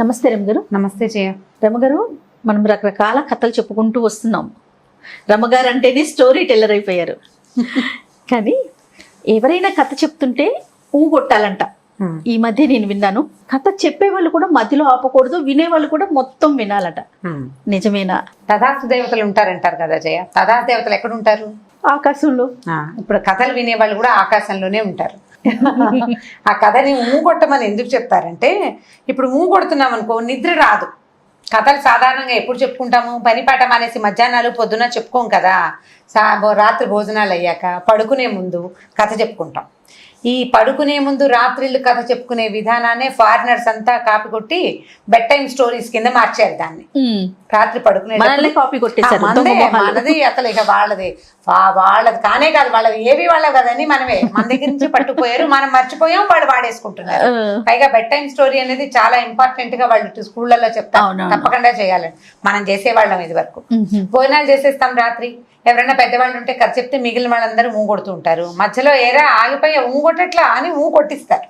నమస్తే రమగారు. నమస్తే జయ. రమగారు, మనం రకరకాల కథలు చెప్పుకుంటూ వస్తున్నాం. రమగారు అంటేనే స్టోరీ టెల్లర్ అయిపోయారు. కానీ ఎవరైనా కథ చెప్తుంటే కొట్టాలంట. ఈ మధ్య నేను విన్నాను, కథ చెప్పేవాళ్ళు కూడా మధ్యలో ఆపకూడదు, వినేవాళ్ళు కూడా మొత్తం వినాలట. నిజమేనా? తథాస్తు దేవతలు ఉంటారంటారు కదా జయ. తథాస్తు దేవతలు ఎక్కడ ఉంటారు? ఆకాశంలో. ఇప్పుడు కథలు వినేవాళ్ళు కూడా ఆకాశంలోనే ఉంటారు. ఆ కథని కొట్టమని ఎందుకు చెప్తారంటే, ఇప్పుడు కొడుతున్నాం అనుకో నిద్ర రాదు. కథలు సాధారణంగా ఎప్పుడు చెప్పుకుంటాము? పనిపాట మానేసి మధ్యాహ్నాలు పొద్దున చెప్పుకోం కదా. రాత్రి భోజనాలు అయ్యాక పడుకునే ముందు కథ చెప్పుకుంటాం. ఈ పడుకునే ముందు రాత్రిళ్ళు కథ చెప్పుకునే విధానాన్ని ఫారినర్స్ అంతా కాపీ కొట్టి బెడ్ టైమ్ స్టోరీస్ కింద మార్చారు దాన్ని. రాత్రి పడుకునే కాపీ కొట్టేశారు. మనది అసలు ఇక వాళ్ళది కానే కాదు, వాళ్ళవి ఏవి వాళ్ళవి కదని మనమే మన దగ్గర నుంచి పట్టుకుపోయారు, మనం మర్చిపోయాం, వాళ్ళు వాడేసుకుంటున్నారు. పైగా బెడ్ టైమ్ స్టోరీ అనేది చాలా ఇంపార్టెంట్ గా వాళ్ళు స్కూళ్ళల్లో చెప్తారు, తప్పకుండా చేయాలని. మనం చేసేవాళ్ళం ఇది వరకు. భోజనాలు చేసేస్తాం రాత్రి. ఎవరైనా పెద్దవాళ్ళు ఉంటే కథ చెప్తే మిగిలిన వాళ్ళందరూ కొడుతూ ఉంటారు. మధ్యలో ఏరా ఆగిపోయి కొట్టట్లా అని కొట్టిస్తారు.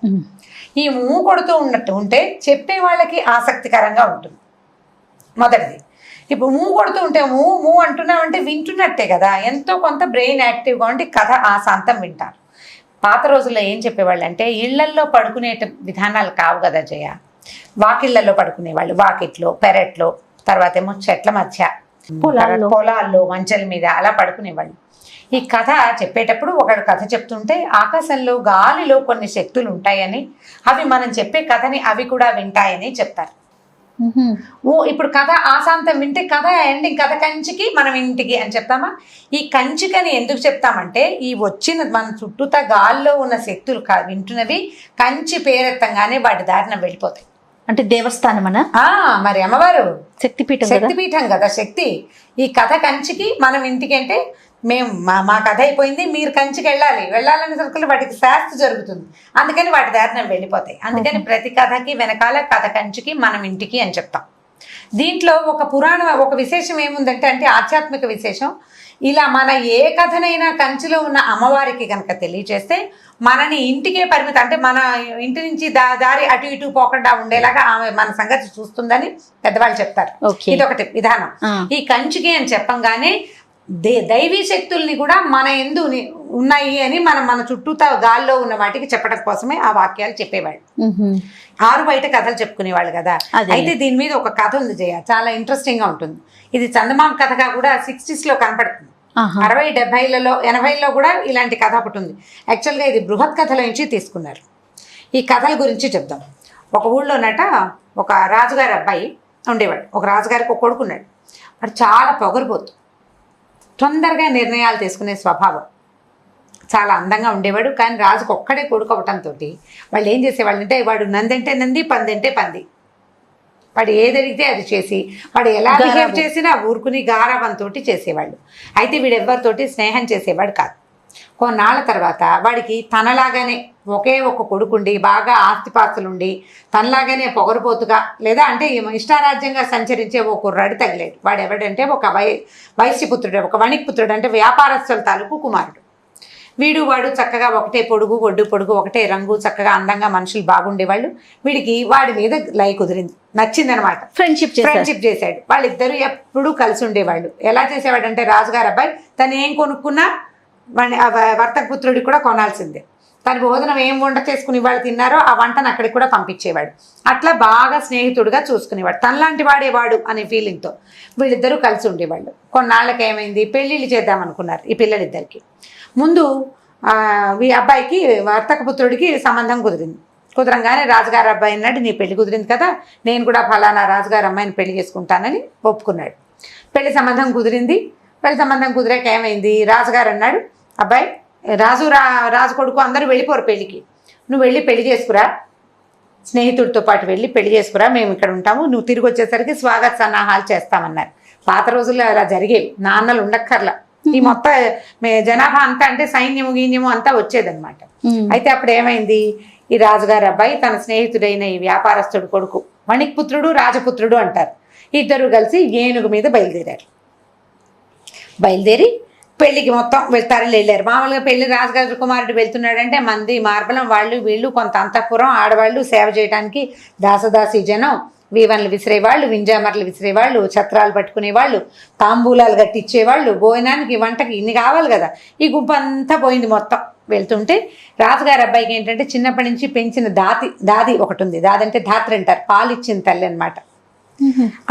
ఈ కొడుతూ ఉన్నట్టు ఉంటే చెప్పే వాళ్ళకి ఆసక్తికరంగా ఉంటుంది. మొదటిది. ఇప్పుడు కొడుతూ ఉంటే అంటున్నామంటే వింటున్నట్టే కదా, ఎంతో కొంత బ్రెయిన్ యాక్టివ్గా ఉండి కథ ఆశాంతం వింటారు. పాత రోజుల్లో ఏం చెప్పేవాళ్ళు అంటే, ఇళ్లల్లో పడుకునే విధానాలు కావు కదా జయ. వాకిళ్లలో పడుకునేవాళ్ళు, వాకిట్లో, పెరట్లో, తర్వాత ఏమో చెట్ల మధ్య, పొలాల్లో మంచల మీద అలా పడుకునేవాళ్ళు. ఈ కథ చెప్పేటప్పుడు ఒకడు కథ చెప్తుంటే ఆకాశంలో గాలిలో కొన్ని శక్తులు ఉంటాయని, అవి మనం చెప్పే కథని అవి కూడా వింటాయని చెప్తారు. ఇప్పుడు కథ ఆశాంతం వింటే కథ ఎండింగ్, కథ కంచికి మనం ఇంటికి అని చెప్తామా? ఈ కంచికని ఎందుకు చెప్తామంటే, ఈ వచ్చిన మన చుట్టూతా గాల్లో ఉన్న శక్తులు వింటున్నవి కంచి పేరెత్తంగానే వాటి దారిన వెళ్ళిపోతాయి. అంటే దేవస్థానం అనా? మరి అమ్మవారు శక్తిపీఠం కదా. శక్తి ఈ కథ కంచికి మనం ఇంటికి అంటే, మేము మా కథ అయిపోయింది, మీరు కంచికి వెళ్ళాలని సరుకులు వాటికి శాస్త్ర జరుగుతుంది, అందుకని వాటి దారిన వెళ్ళిపోతాయి. అందుకని ప్రతి కథకి వెనకాల కథ కంచికి మనం ఇంటికి అని చెప్తాం. దీంట్లో ఒక విశేషం ఏముందంటే, ఆధ్యాత్మిక విశేషం. ఇలా మన ఏ కథనైనా కంచిలో ఉన్న అమ్మవారికి కనుక తెలియచేస్తే మనని ఇంటికే పరిమితం, అంటే మన ఇంటి నుంచి దారి అటు ఇటు పోకుండా ఉండేలాగా ఆమె మన సంగతి చూస్తుందని పెద్దవాళ్ళు చెప్తారు. ఇదొకటి విధానం. ఈ కంచికి అని చెప్పంగానే దైవీ శక్తుల్ని కూడా మన ఎందు ఉన్నాయి అని మన చుట్టూతా గాల్లో ఉన్న వాటికి చెప్పడం కోసమే ఆ వాక్యాలు చెప్పేవాళ్ళు. ఆరు బయట కథలు చెప్పుకునేవాళ్ళు కదా. అయితే దీని మీద ఒక కథ ఉంది జయ, చాలా ఇంట్రెస్టింగ్ గా ఉంటుంది. ఇది చందమామ కథగా కూడా 60s లో కనపడుతుంది. 60, 70లలో 80లలో కూడా ఇలాంటి కథ ఒకటి ఉంది. యాక్చువల్గా ఇది బృహత్ కథల నుంచి తీసుకున్నారు. ఈ కథల గురించి చెప్దాం. ఒక ఊళ్ళోనట ఒక రాజుగారి అబ్బాయి ఉండేవాడు. ఒక రాజుగారికి ఒక కొడుకున్నాడు. వాడు చాలా పొగరుబోతు, తొందరగా నిర్ణయాలు తీసుకునే స్వభావం, చాలా అందంగా ఉండేవాడు. కానీ రాజుకు ఒక్కడే కొడుకు అవటంతో వాళ్ళు ఏం చేసేవాళ్ళు అంటే, వాడు నందంటే నంది, పందంటే పంది, వాడు ఏది అడిగితే అది చేసి, వాడు ఎలా బిహేవ్ చేసినా ఊరుకుని గారాబంతో చేసేవాళ్ళు. అయితే వీడు ఎవరితోటి స్నేహం చేసేవాడు కాదు. కొన్నాళ్ళ తర్వాత వాడికి తనలాగానే ఒకే ఒక కొడుకుండి, బాగా ఆస్తిపాస్తులుండి, తనలాగానే పొగరుపోతుగా లేదా అంటే ఇష్టారాజ్యంగా సంచరించే ఒక కుర్రాడు తగిలేడు. వాడు ఎవడంటే ఒక వైశ్యపుత్రుడు, ఒక వణిక్పుత్రుడు, అంటే వ్యాపారస్తుల తాలూకు కుమారుడు. వాడు చక్కగా ఒకటే పొడుగు, ఒడ్డు పొడుగు, ఒకటే రంగు, చక్కగా అందంగా మనుషులు బాగుండేవాళ్ళు. వీడికి వాడి మీద లై కుదిరింది, నచ్చిందనమాట. ఫ్రెండ్షిప్ చేశాడు. వాళ్ళిద్దరూ ఎప్పుడూ కలిసి ఉండేవాళ్ళు. ఎలా చేసేవాడంటే, రాజుగారు అబ్బాయి తను ఏం కొనుక్కున్నా వర్తక పుత్రుడికి కూడా కొనాల్సిందే. తన భోజనం ఏం వంట చేసుకుని వాళ్ళు తిన్నారో ఆ వంటను అక్కడికి కూడా పంపించేవాడు. అట్లా బాగా స్నేహితుడిగా చూసుకునేవాడు. తనలాంటి వాడేవాడు అనే ఫీలింగ్తో వీళ్ళిద్దరూ కలిసి ఉండేవాళ్ళు. కొన్నాళ్ళకి ఏమైంది, పెళ్ళిళ్ళు చేద్దాం అనుకున్నారు ఈ పిల్లలిద్దరికి. ముందు ఈ అబ్బాయికి వర్తక పుత్రుడికి సంబంధం కుదరంగానే రాజుగారి అబ్బాయి అన్నాడు, నీ పెళ్లి కుదిరింది కదా, నేను కూడా ఫలానా రాజుగారి అమ్మాయిని పెళ్లి చేసుకుంటానని ఒప్పుకున్నాడు. పెళ్లి సంబంధం కుదిరింది. పెళ్లి సంబంధం కుదిరాక ఏమైంది, రాజుగారు అన్నాడు, అబ్బాయి రాజు కొడుకు అందరూ వెళ్ళిపోరు పెళ్ళికి, నువ్వు వెళ్ళి పెళ్లి చేసుకురా, స్నేహితుడితో పాటు వెళ్ళి పెళ్లి చేసుకురా, మేము ఇక్కడ ఉంటాము, నువ్వు తిరిగి వచ్చేసరికి స్వాగత సన్నాహాలు చేస్తామన్నారు. పాత రోజుల్లో అలా జరిగేవి, నాన్నలు ఉండక్కర్లా. ఈ మొత్తం జనాభా అంతా అంటే సైన్యము గీన్యము అంతా వచ్చేదన్నమాట. అయితే అప్పుడు ఏమైంది, ఈ రాజుగారి అబ్బాయి తన స్నేహితుడైన ఈ వ్యాపారస్తుడు కొడుకు, వణిక్పుత్రుడు రాజపుత్రుడు అంటారు, ఇద్దరు కలిసి ఏనుగు మీద బయలుదేరి పెళ్లికి మొత్తం వెళ్ళారు. మామూలుగా పెళ్లి రాజుగారి కుమారుడు వెళ్తున్నాడంటే మంది మార్బలం, వాళ్ళు వీళ్ళు కొంత అంతఃపురం, ఆడవాళ్ళు సేవ చేయడానికి దాసదాసి జనం, వీవన్లు విసిరేవాళ్ళు, వింజామర్లు విసిరేవాళ్ళు, ఛత్రాలు పట్టుకునేవాళ్ళు, తాంబూలాలు కట్టించేవాళ్ళు, భోజనానికి వంటకి ఇన్ని కావాలి కదా. ఈ గుంపు అంతా పోయింది మొత్తం. వెళ్తుంటే రాజుగారి అబ్బాయికి ఏంటంటే చిన్నప్పటి నుంచి పెంచిన దాది ఒకటి ఉంది. దాది అంటే ధాత్రి అంటారు, పాలు ఇచ్చిన తల్లి అనమాట.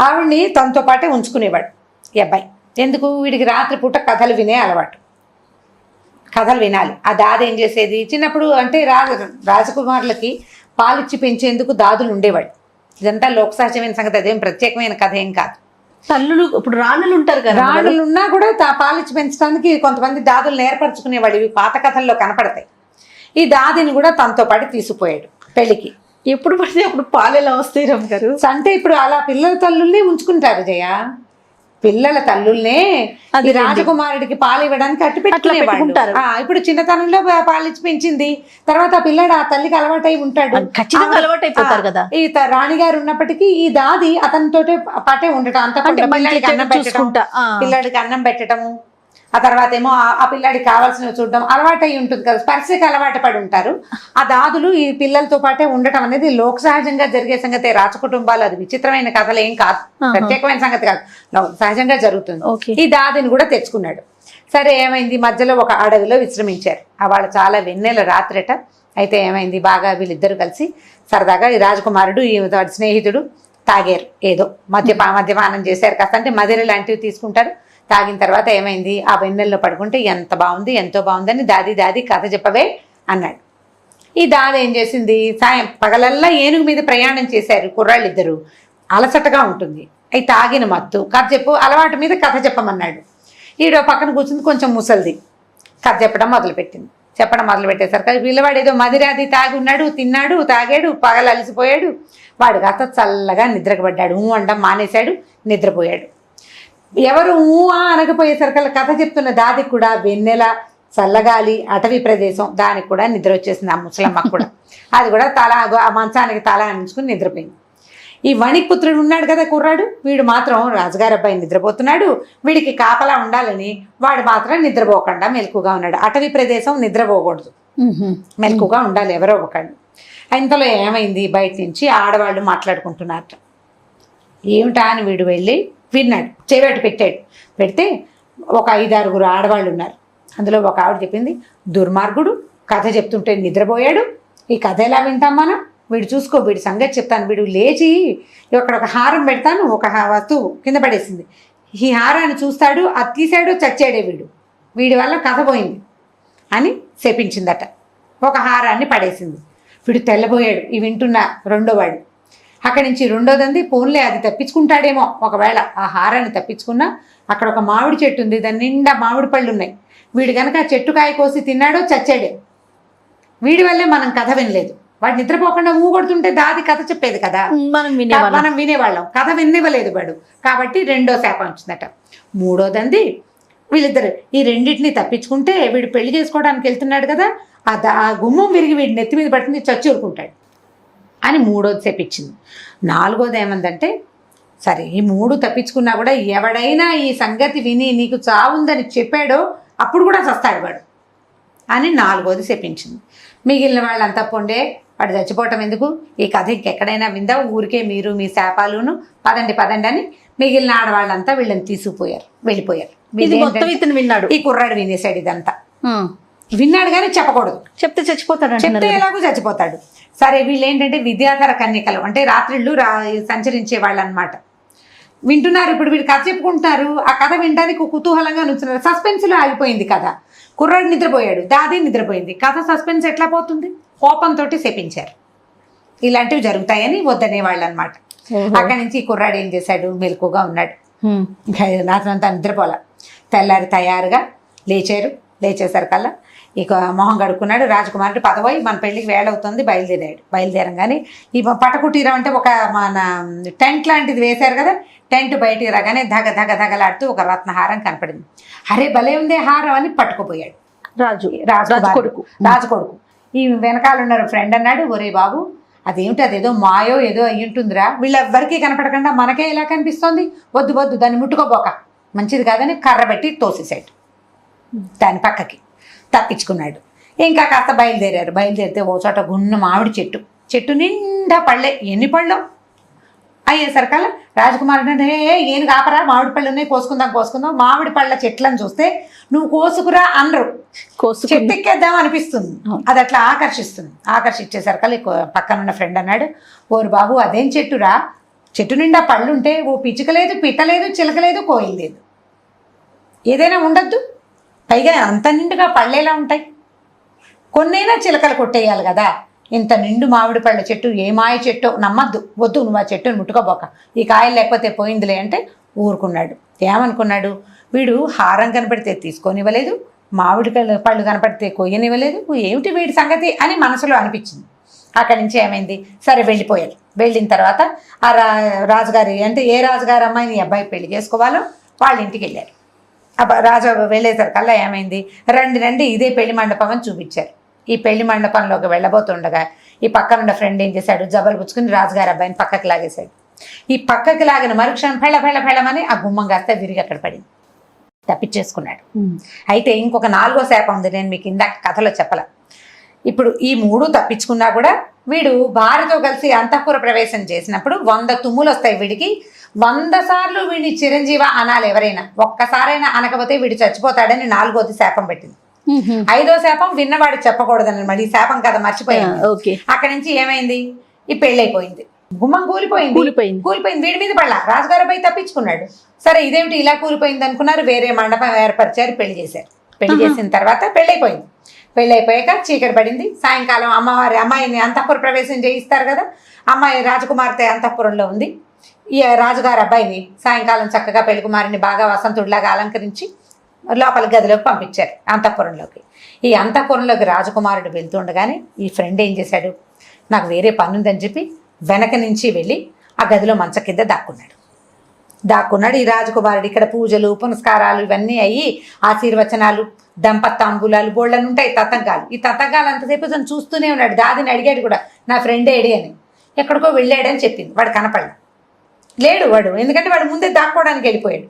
ఆవిడ్ని తనతో పాటే ఉంచుకునేవాడు ఈ అబ్బాయి. ఎందుకు? వీడికి రాత్రిపూట కథలు వినే అలవాటు, కథలు వినాలి. ఆ దాది ఏం చేసేది, చిన్నప్పుడు అంటే రాజకుమారులకి పాలిచ్చి పెంచేందుకు దాదులు ఉండేవాడు. ఇదంతా లోక సహజమైన సంగతి, అదేం ప్రత్యేకమైన కథ ఏం కాదు. తల్లులు ఇప్పుడు రాణులు ఉంటారు కదా, రాణులు ఉన్నా కూడా పాలిచ్చి పెంచడానికి కొంతమంది దాదులు నేర్పరచుకునేవాడు. ఇవి పాత కథల్లో కనపడతాయి. ఈ దాదిని కూడా తనతో పాటు తీసుకుపోయాడు పెళ్లికి. ఎప్పుడు పడితే అప్పుడు పాలు ఎలా వస్తాయి రమ్మగారు? అంటే ఇప్పుడు అలా పిల్లల తల్లుల్ని ఉంచుకుంటారు జయ. పిల్లల తల్లుల్నే అది రాజకుమారుడికి పాలు ఇవ్వడానికి అట్టు పెట్టుకుంటారు. ఇప్పుడు చిన్నతనంలో పాలిచ్చి పెంచింది, తర్వాత ఆ పిల్లడు ఆ తల్లికి అలవాటై ఉంటాడు, ఖచ్చితంగా అలవాటు అయిపోతారు కదా. ఈ రాణిగారు ఉన్నప్పటికీ ఈ దాది అతనితోటే పాటే ఉండటం, అంత పిల్లడికి అన్నం పెట్టడం, పిల్లడికి అన్నం పెట్టడము, ఆ తర్వాత ఏమో ఆ పిల్లాడికి కావాల్సినవి చూడడం అలవాటు అయి ఉంటుంది కదా, స్పర్శకి అలవాటు పడి ఉంటారు. ఆ దాదులు ఈ పిల్లలతో పాటే ఉండటం అనేది లోక సహజంగా జరిగే సంగతే. రాజకుటుంబాలు అది విచిత్రమైన కథలు ఏం కాదు, ప్రత్యేకమైన సంగతి కాదు, సహజంగా జరుగుతుంది. ఈ దాదిని కూడా తెచ్చుకున్నాడు. సరే ఏమైంది, మధ్యలో ఒక అడవిలో విశ్రమించారు. వాళ్ళు చాలా వెన్నెల రాత్రిట. అయితే ఏమైంది, బాగా వీళ్ళిద్దరు కలిసి సరదాగా ఈ రాజకుమారుడు ఈ స్నేహితుడు తాగారు, ఏదో మద్యపానం చేశారు. కాస్త అంటే మదిర లాంటివి తీసుకుంటారు. తాగిన తర్వాత ఏమైంది, ఆ వెన్నెల్లో పడుకుంటే ఎంత బాగుంది, ఎంతో బాగుందని దాది కథ చెప్పవే అన్నాడు. ఈ దాది ఏం చేసింది, పగలల్లా ఏనుగు మీద ప్రయాణం చేశారు కుర్రాళ్ళు ఇద్దరు, అలసటగా ఉంటుంది. అవి తాగిన మత్తు, కథ చెప్పు, అలవాటు మీద కథ చెప్పమన్నాడు. ఈడో పక్కన కూర్చుంది కొంచెం ముసలిది, కథ చెప్పడం మొదలుపెట్టేసరికి పిల్లవాడు ఏదో మదిరాది తాగి ఉన్నాడు, తిన్నాడు, తాగాడు, పగలు అలసిపోయాడు. వాడు కాస్త చల్లగా నిద్రకు పడ్డాడు, అండం మానేశాడు, నిద్రపోయాడు. ఎవరు అనకపోయేసరికల్లా కథ చెప్తున్న దాదికి కూడా వెన్నెల, చల్లగాలి, అటవీ ప్రదేశం, దానికి కూడా నిద్ర వచ్చేసింది. ఆ ముసలమ్మకు కూడా అది కూడా ఆ మంచానికి తల అంచుకుని నిద్రపోయింది. ఈ వణిక్పుత్రుడు ఉన్నాడు కదా కుర్రాడు, వీడు మాత్రం రాజుగారి అబ్బాయి నిద్రపోతున్నాడు, వీడికి కాపలా ఉండాలని వాడు మాత్రం నిద్రపోకుండా మెలకుగా ఉన్నాడు. అటవీ ప్రదేశం, నిద్రపోకూడదు, మెలకుగా ఉండాలి ఎవరో ఒకళ్ళు. ఇంతలో ఏమైంది, బయట నుంచి ఆడవాళ్ళు మాట్లాడుకుంటున్నారు. ఏమిటా అని వీడు వెళ్ళి విన్నాడు, చెవిటి పెడితే ఒక 5-6 ఆడవాళ్ళు ఉన్నారు. అందులో ఒక ఆవిడ చెప్పింది, దుర్మార్గుడు కథ చెప్తుంటే నిద్రపోయాడు, ఈ కథ ఎలా వింటాం మనం, వీడు చూసుకో, వీడి సంగతి చెప్తాను. వీడు లేచి ఇక్కడ ఒక హారం పెడతాను, ఒక వస్తువు కింద పడేసింది, ఈ హారాన్ని చూస్తాడు, అది తీసాడు, చచ్చాడే వీడి వల్ల కథ పోయింది అని శపించిందట. ఒక హారాన్ని పడేసింది. వీడు తెల్లబోయాడు. ఈ వింటున్న రెండోవాడు అక్కడి నుంచి రెండోదంది, పోన్లే అది తప్పించుకుంటాడేమో, ఒకవేళ ఆ హారాన్ని తప్పించుకున్నా అక్కడ ఒక మామిడి చెట్టు ఉంది, దాని నిండా మామిడి పళ్ళు ఉన్నాయి, వీడు కనుక ఆ చెట్టుకాయ కోసి తిన్నాడో చచ్చాడే, వీడి వల్లే మనం కథ వినలేదు. వాడు నిద్రపోకుండా కొడుతుంటే దాది కథ చెప్పేది కదా, మనం వినేవాళ్ళం, కథ వినివ్వలేదు వాడు, కాబట్టి రెండో శాపం వచ్చిందట. మూడోదంది, వీళ్ళిద్దరు ఈ రెండింటిని తప్పించుకుంటే వీడు పెళ్లి చేసుకోవడానికి వెళ్తున్నాడు కదా, ఆ గుమ్మం విరిగి వీడి నెత్తి మీద పడుతుంది, చచ్చి ఊరుకుంటాడు అని మూడోది చెప్పించింది. నాలుగోది ఏమందంటే, సరే ఈ 3 తప్పించుకున్నా కూడా ఎవడైనా ఈ సంగతి విని నీకు చావుందని చెప్పాడో అప్పుడు కూడా చస్తాడు వాడు అని 4వది చెప్పించింది. మిగిలిన వాళ్ళంతా పొండే, వాడు చచ్చిపోవటం ఎందుకు, ఈ కథ ఇంకెక్కడైనా విందా, ఊరికే మీరు మీ శాపాలును, పదండి అని మిగిలిన ఆడవాళ్ళంతా వీళ్ళని వెళ్ళిపోయారు. విన్నాడు, ఈ కుర్రాడు వినేశాడు ఇదంతా. విన్నాడు కానీ చెప్పకూడదు, చెప్తే ఎలాగో చచ్చిపోతాడు. సరే వీళ్ళు ఏంటంటే విద్యాధర కన్యకలు, అంటే రాత్రిళ్ళు సంచరించే వాళ్ళు అనమాట. వింటున్నారు, ఇప్పుడు వీళ్ళు కథ చెప్పుకుంటున్నారు, ఆ కథ వినడానికి కుతూహలంగా నుంచున్నారు. సస్పెన్స్లో ఆగిపోయింది కథ. కుర్రాడు నిద్రపోయాడు, దాది నిద్రపోయింది, కథ సస్పెన్స్ ఎట్లా పోతుంది? కోపంతో శపించారు. ఇలాంటివి జరుగుతాయని వద్దనే వాళ్ళు అనమాట. అక్కడి నుంచి ఈ కుర్రాడు ఏం చేశాడు, మెలకుగా ఉన్నాడు, రాత్రంతా నిద్రపోలే. తెల్లారి తయారుగా లేచేసరికల్లా ఇక మొహం కడుక్కున్నాడు. రాజకుమారుడు పదవై మన పెళ్ళికి వేళ అవుతుంది, బయలుదేరంగానే ఈ పటకుటీరం అంటే ఒక మన టెంట్ లాంటిది వేశారు కదా, టెంట్ బయటికి రాగానే ధగలాడుతూ ఒక రత్నహారం కనపడింది. అరే భలే ఉంది హారం అని పట్టుకుపోయాడు రాజు కొడుకు. ఈ వెనకాల ఉన్నారు ఫ్రెండ్ అన్నాడు, ఒరే బాబు అదేమిటి, అదేదో మాయో ఏదో అయ్యుంటుందిరా, వీళ్ళెవ్వరికీ కనపడకుండా మనకే ఇలా కనిపిస్తోంది, వద్దు దాన్ని ముట్టుకోబోక, మంచిది కాదని కర్ర పెట్టి తోసేసాడు దాని పక్కకి. తప్పించుకున్నాడు. ఇంకా కాస్త బయలుదేరితే ఓ చోట గున్న మామిడి చెట్టు నిండా పళ్ళే. ఎన్ని పళ్ళు, అయ్యేసరికల్లా రాజకుమారుడు అంటే ఏం కాపరా మామిడి పళ్ళు ఉన్నాయి కోసుకుందాం మామిడి పళ్ళ చెట్లను చూస్తే నువ్వు కోసుకురా అనరు, చెట్టు ఎక్కేద్దాం అనిపిస్తుంది. అది అట్లా ఆకర్షించేసరికల్లా పక్కనున్న ఫ్రెండ్ అన్నాడు, ఓరు బాబు అదేం చెట్టురా, చెట్టు నిండా పళ్ళుంటే ఓ పిచ్చుక లేదు, పిట్ట లేదు, చిలక లేదు, కోయిల్ లేదు, ఏదైనా ఉండద్దు, పైగా అంత నిండుగా పళ్ళేలా ఉంటాయి, కొన్నైనా చిలకలు కొట్టేయాలి కదా, ఇంత నిండు మామిడి పళ్ళ చెట్టు ఏ మాయ చెట్టు, నమ్మద్దు, వద్దు నువ్వు ఆ చెట్టును ముట్టుకోబోక, ఈ కాయలు లేకపోతే పోయిందిలే అంటే ఊరుకున్నాడు. ఏమనుకున్నాడు, వీడు హారం కనపడితే తీసుకొనివ్వలేదు, మామిడి పళ్ళు కనపడితే కొయ్యనివ్వలేదు, ఏమిటి వీడి సంగతి అని మనసులో అనిపించింది. అక్కడి నుంచి ఏమైంది, సరే వెళ్ళిపోయారు. వెళ్ళిన తర్వాత ఆ రాజుగారి అంటే ఏ రాజుగారి అమ్మాయిని అబ్బాయి పెళ్లి చేసుకోవాలో వాళ్ళ ఇంటికి వెళ్ళారు. రాజు వెళ్ళేసరికల్లా ఏమైంది, రండి ఇదే పెళ్లి మండపం అని చూపించారు. ఈ పెళ్లి మండపంలోకి వెళ్ళబోతుండగా ఈ పక్కనున్న ఫ్రెండ్ ఏం చేశాడు, జబలు పుచ్చుకుని రాజుగారి అబ్బాయిని పక్కకి లాగేశాడు. ఈ పక్కకి లాగిన మరుక్షణం ఫెళ్ళమని ఆ గుమ్మం కాస్త విరిగి అక్కడ పడింది, తప్పించేసుకున్నాడు. అయితే ఇంకొక 4వ శాపం ఉంది, నేను మీకు ఇందాక కథలో చెప్పల. ఇప్పుడు ఈ 3 తప్పించుకున్నా కూడా వీడు భార్యతో కలిసి అంతఃపుర ప్రవేశం చేసినప్పుడు 100 తుమ్ములు వస్తాయి వీడికి. 100 సార్లు వీడిని చిరంజీవ అనాలి ఎవరైనా, ఒక్కసారైనా అనకపోతే వీడు చచ్చిపోతాడని 4వది శాపం పెట్టింది. 5వ శాపం విన్నవాడు చెప్పకూడదన్నమాట. ఈ శాపం కదా మర్చిపోయింది. అక్కడి నుంచి ఏమైంది, ఈ పెళ్ళైపోయింది, గుమ్మం కూలిపోయింది, వీడి మీద పడలా, రాజుగారు పోయి తప్పించుకున్నాడు. సరే ఇదేమిటి ఇలా కూలిపోయింది అనుకున్నారు, వేరే మండపం ఏర్పరిచారు, పెళ్లి చేశారు. పెళ్లి చేసిన తర్వాత పెళ్ళైపోయాక చీకటి పడింది. సాయంకాలం అమ్మాయిని అంతఃపుర ప్రవేశం చేయిస్తారు కదా, అమ్మాయి రాజకుమార్తె అంతఃపురంలో ఉంది. ఈ రాజుగారి అబ్బాయిని సాయంకాలం చక్కగా పెళ్లికుమారిని బాగా వసంతుడిలాగా అలంకరించి లోపల గదిలోకి పంపించారు, అంతఃపురంలోకి. ఈ అంతఃపురంలోకి రాజకుమారుడు వెళ్తుండగానే ఈ ఫ్రెండ్ ఏం చేశాడు, నాకు వేరే పని ఉందని చెప్పి వెనక నుంచి వెళ్ళి ఆ గదిలో మంచ కింద దాక్కున్నాడు. ఈ రాజకుమారుడు ఇక్కడ పూజలు పునస్కారాలు ఇవన్నీ అయ్యి ఆశీర్వచనాలు దంపతాంబులాలు బోళ్ళని ఉంటాయి, తతంగాలు. ఈ తతంగాలు అంతసేపు తను చూస్తూనే ఉన్నాడు. దాదిని అడిగాడు కూడా, నా ఫ్రెండ్ ఏడి అని. ఎక్కడికో వెళ్ళాడని చెప్పింది, వాడు కనపడలా, లేడు వాడు, ఎందుకంటే వాడు ముందే దాక్కోవడానికి వెళ్ళిపోయాడు.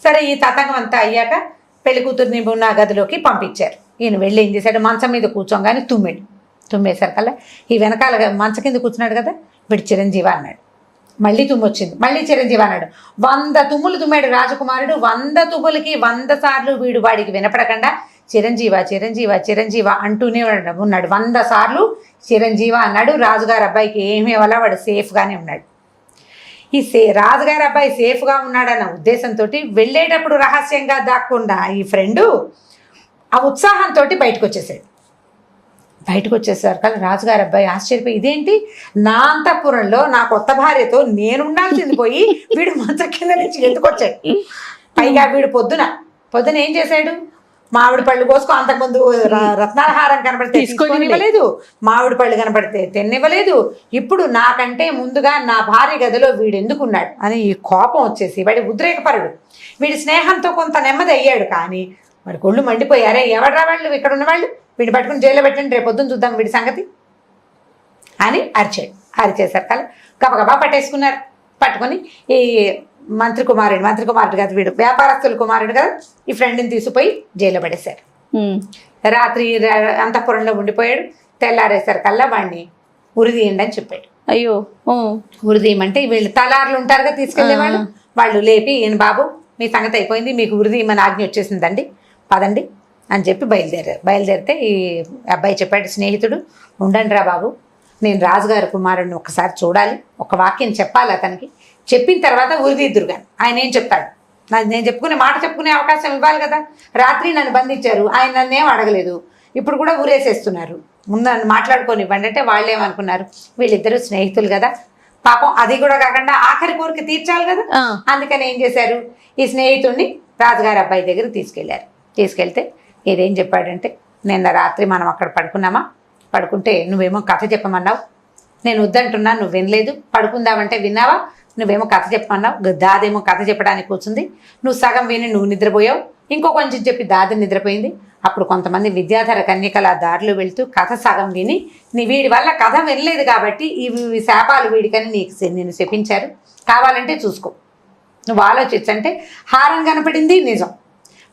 సరే ఈ తతంగం అంతా అయ్యాక పెళ్లి కూతుర్ని ఉన్న గదిలోకి పంపించారు. ఈయన వెళ్ళి ఏం చేశాడు, మంచం మీద కూర్చోగానే తుమ్మేసరికల్లా ఈ వెనకాల మంచ కింద కూర్చున్నాడు కదా, వీడు చిరంజీవ అన్నాడు. మళ్ళీ తుమ్మొచ్చింది, మళ్ళీ చిరంజీవి అన్నాడు. 100 తుమ్ములు తుమ్మాడు రాజకుమారుడు. 100 తుమ్ములకి 100 సార్లు వీడు వాడికి వినపడకుండా చిరంజీవ అంటూనే ఉన్నాడు. 100 సార్లు చిరంజీవ అన్నాడు. రాజుగారి అబ్బాయికి ఏమీ వల్ల వాడు సేఫ్గానే ఉన్నాడు. ఈ రాజుగారి అబ్బాయి సేఫ్గా ఉన్నాడన్న ఉద్దేశంతో వెళ్ళేటప్పుడు రహస్యంగా దాక్కుండా ఈ ఫ్రెండు ఆ ఉత్సాహంతో బయటకు వచ్చేసరికి రాజుగారి అబ్బాయి ఆశ్చర్యపోయి, ఇదేంటి నా అంతఃపురంలో నా కొత్త భార్యతో నేను ఉండాల్సింది పోయి వీడు మంచం కింద నుంచి ఎందుకొచ్చాడు. పైగా వీడు పొద్దున ఏం చేశాడు, మామిడి పళ్ళు కోసుకో, అంతకుముందు రత్నాలహారం కనపడితే తీసుకొనివ్వలేదు, మామిడి పళ్ళు కనపడితే తిన్నివ్వలేదు, ఇప్పుడు నాకంటే ముందుగా నా భార్య గదిలో వీడు ఎందుకున్నాడు అని ఈ కోపం వచ్చేసి వాడి ఉద్రేకపరుడు. వీడి స్నేహంతో కొంత నెమ్మది అయ్యాడు, కానీ వాడి కొళ్ళు మండిపోయారే, ఎవడ్రా వాళ్ళు ఇక్కడ ఉన్నవాళ్ళు, వీడిని పట్టుకుని జైల్లో పెట్టండి, రేపు పొద్దున్న చూద్దాం వీడి సంగతి అని అరిచేసరికల్లా గబగబా పట్టుకొని ఈ మంత్రి కుమారుడు కదా వీడు, వ్యాపారస్తుల కుమారుడు కదా, ఈ ఫ్రెండ్ని తీసుకుపోయి జైల్లో పడేశారు. రాత్రి అంతఃపురంలో ఉండిపోయాడు. తెల్లారేసరికల్లా వాడిని ఉరిదీయండి అని చెప్పాడు. అయ్యో, ఉరిదీయమంటే వీళ్ళు తలార్లు ఉంటారు కదా తీసుకెళ్లేవాళ్ళు, వాళ్ళు లేపి, ఈయన బాబు మీ సంగతి అయిపోయింది, మీకు ఉరిదీయమని ఆజ్ఞ వచ్చేసిందండి, పదండి అని చెప్పి బయలుదేరితే ఈ అబ్బాయి చెప్పాడు, స్నేహితుడు ఉండండి రా బాబు, నేను రాజుగారి కుమారుడిని ఒకసారి చూడాలి, ఒక వాక్యం చెప్పాలి అతనికి, చెప్పిన తర్వాత ఉరిదిద్దురు కానీ ఆయన ఏం చెప్తాడు, నేను చెప్పుకునే అవకాశం ఇవ్వాలి కదా. రాత్రి నన్ను బంధించారు, ఆయన నన్నేం అడగలేదు, ఇప్పుడు కూడా ఊరేసేస్తున్నారు, ముందు నన్ను మాట్లాడుకొని ఇవ్వండి అంటే వాళ్ళు ఏమనుకున్నారు, వీళ్ళిద్దరూ స్నేహితులు కదా, పాపం అది కూడా కాకుండా ఆఖరి కోరిక తీర్చాలి కదా, అందుకని ఏం చేశారు, ఈ స్నేహితుడిని రాజుగారి అబ్బాయి దగ్గర తీసుకెళ్తే ఇదేం చెప్పాడంటే, నిన్న రాత్రి మనం అక్కడ పడుకుంటే నువ్వేమో కథ చెప్పమన్నావు, నేను వద్దంటున్నా నువ్వు వినలేదు, పడుకుందామంటే విన్నావా, నువ్వేమో కథ చెప్పమన్నావు, దాదేమో కథ చెప్పడానికి కూర్చుంది, నువ్వు సగం విని నువ్వు నిద్రపోయావు, ఇంకో కొంచెం చెప్పి దాది నిద్రపోయింది, అప్పుడు కొంతమంది విద్యాధర కన్యకల దారిలో వెళ్తూ కథ సగం విని వీడి వల్ల కథ వినలేదు కాబట్టి ఈ శాపాలు వీడికని నేను శపించారు, కావాలంటే చూసుకో, నువ్వు ఆలోచించంటే హారం కనపడింది నిజం,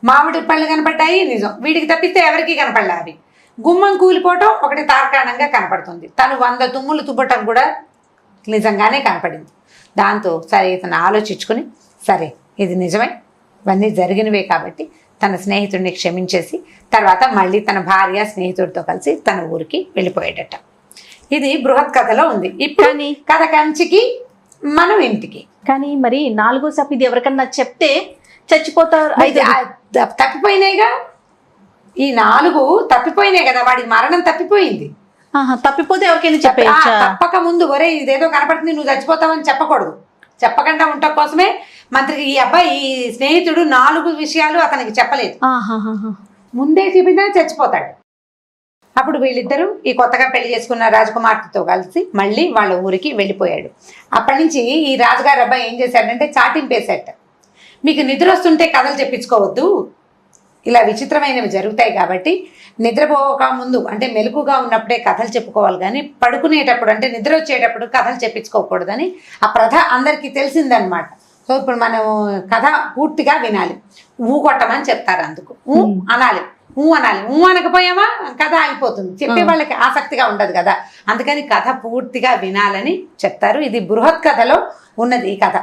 మామిడి పళ్ళు కనపడ్డాయి నిజం, వీడికి తప్పిస్తే ఎవరికి కనపడలే, అవి గుమ్మం కూలిపోవటం ఒకటి తార్కాణంగా కనపడుతుంది, తను 100 తుమ్ములు తుబ్బటం కూడా నిజంగానే కనపడింది, దాంతో సరే ఇతను ఆలోచించుకుని సరే ఇది నిజమే, ఇవన్నీ జరిగినవే కాబట్టి తన స్నేహితుడిని క్షమించేసి తర్వాత మళ్ళీ తన భార్య స్నేహితుడితో కలిసి తన ఊరికి వెళ్ళిపోయాడట. ఇది బృహత్ కథలో ఉంది. ఇప్పుడు కథ కంచికి మనం ఇంటికి. కానీ మరి 4వ శాపం ఇది ఎవరికన్నా చెప్తే చచ్చిపోతారు. తప్పిపోయినాయిగా, ఈ 4 తప్పిపోయినాయి కదా, వాడి మరణం తప్పిపోయింది. తప్పిపోతే ఎవరికైనా చెప్పేయచ్చా? తప్పక ముందు ఒరే ఇదేదో కనపడుతుంది నువ్వు చచ్చిపోతావని చెప్పకూడదు. చెప్పకుండా ఉండటం కోసమే మంత్రికి ఈ అబ్బాయి ఈ స్నేహితుడు 4 విషయాలు అతనికి చెప్పలేదు. ముందే చెప్పినా చచ్చిపోతాడు. అప్పుడు వీళ్ళిద్దరూ ఈ కొత్తగా పెళ్లి చేసుకున్న రాజకుమార్తెతో కలిసి మళ్ళీ వాళ్ళ ఊరికి వెళ్ళిపోయాడు. అప్పటి నుంచి ఈ రాజుగారు అబ్బాయి ఏం చేశాడంటే చాటింపేశాట. మీకు నిద్ర వస్తుంటే కథలు చెప్పించుకోవద్దు, ఇలా విచిత్రమైనవి జరుగుతాయి కాబట్టి నిద్రపోక ముందు అంటే మెలకుగా ఉన్నప్పుడే కథలు చెప్పుకోవాలి, కానీ పడుకునేటప్పుడు అంటే నిద్ర వచ్చేటప్పుడు కథలు చెప్పించుకోకూడదని ఆ ప్రథ అందరికీ తెలిసిందనమాట. సో ఇప్పుడు మనం కథ పూర్తిగా వినాలి. కొట్టమని చెప్తారు, అందుకు అనాలి, అనాలి. అనకపోయామా కథ ఆగిపోతుంది, చెప్పే వాళ్ళకి ఆసక్తిగా ఉండదు కదా, అందుకని కథ పూర్తిగా వినాలని చెప్తారు. ఇది బృహత్ కథలో ఉన్నది ఈ కథ.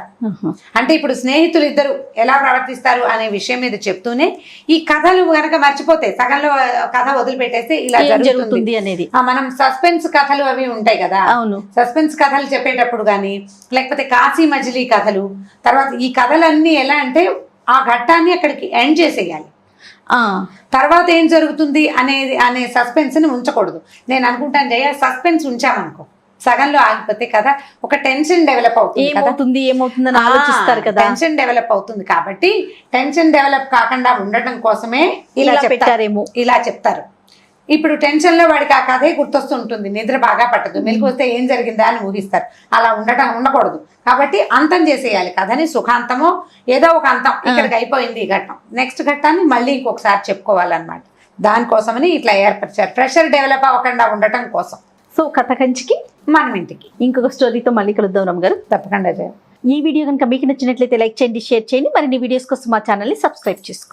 అంటే ఇప్పుడు స్నేహితులు ఇద్దరు ఎలా ప్రవర్తిస్తారు అనే విషయం మీద చెప్తూనే ఈ కథలు గనక మర్చిపోతే సగంలో కథ వదిలిపెట్టేస్తే ఇలా జరుగుతుంది అనేది. మనం సస్పెన్స్ కథలు అవి ఉంటాయి కదా, సస్పెన్స్ కథలు చెప్పేటప్పుడు కానీ లేకపోతే కాశీ మజిలీ కథలు, తర్వాత ఈ కథలన్నీ ఎలా అంటే ఆ ఘట్టాన్ని అక్కడికి ఎండ్ చేసేయాలి. తర్వాత ఏం జరుగుతుంది అనే సస్పెన్స్ ని ఉంచకూడదు. నేను అనుకుంటాను జయ, సస్పెన్స్ ఉంచామనుకో సగంలో ఆగిపోతే కదా ఒక టెన్షన్ డెవలప్ అవుతుంది, ఏమవుతుందని ఆలోచిస్తారు కదా, టెన్షన్ డెవలప్ అవుతుంది. కాబట్టి టెన్షన్ డెవలప్ కాకుండా ఉండటం కోసమే ఇలా చెప్తారేమో, ఇలా చెప్తారు. ఇప్పుడు టెన్షన్ లో వాడికి ఆ కథే గుర్తొస్తుంటుంది, నిద్ర బాగా పట్టదు, మెలకు వస్తే ఏం జరిగిందా అని ఊహిస్తారు. అలా ఉండకూడదు. కాబట్టి అంతం చేసేయాలి కథని, సుఖాంతమో ఏదో ఒక అంతం, ఇక్కడికి అయిపోయింది ఈ ఘట్టం, నెక్స్ట్ ఘట్టాన్ని మళ్ళీ ఇంకొకసారి చెప్పుకోవాలన్నమాట. దానికోసమని ఇట్లా ఏర్పరిచారు, ప్రెషర్ డెవలప్ అవ్వకుండా ఉండటం కోసం. సో కథ కంచికి మనం ఇంటికి ఇంకొక స్టోరీతో మళ్ళీ కలుద్దాం రమ్మ గారు. తప్పకుండా. ఈ వీడియో కనుక మీకు నచ్చినట్లయితే లైక్ చేయండి, షేర్ చేయండి. మరిన్ని వీడియోస్ కోసం మా ఛానల్ని సబ్స్క్రైబ్ చేసుకోండి.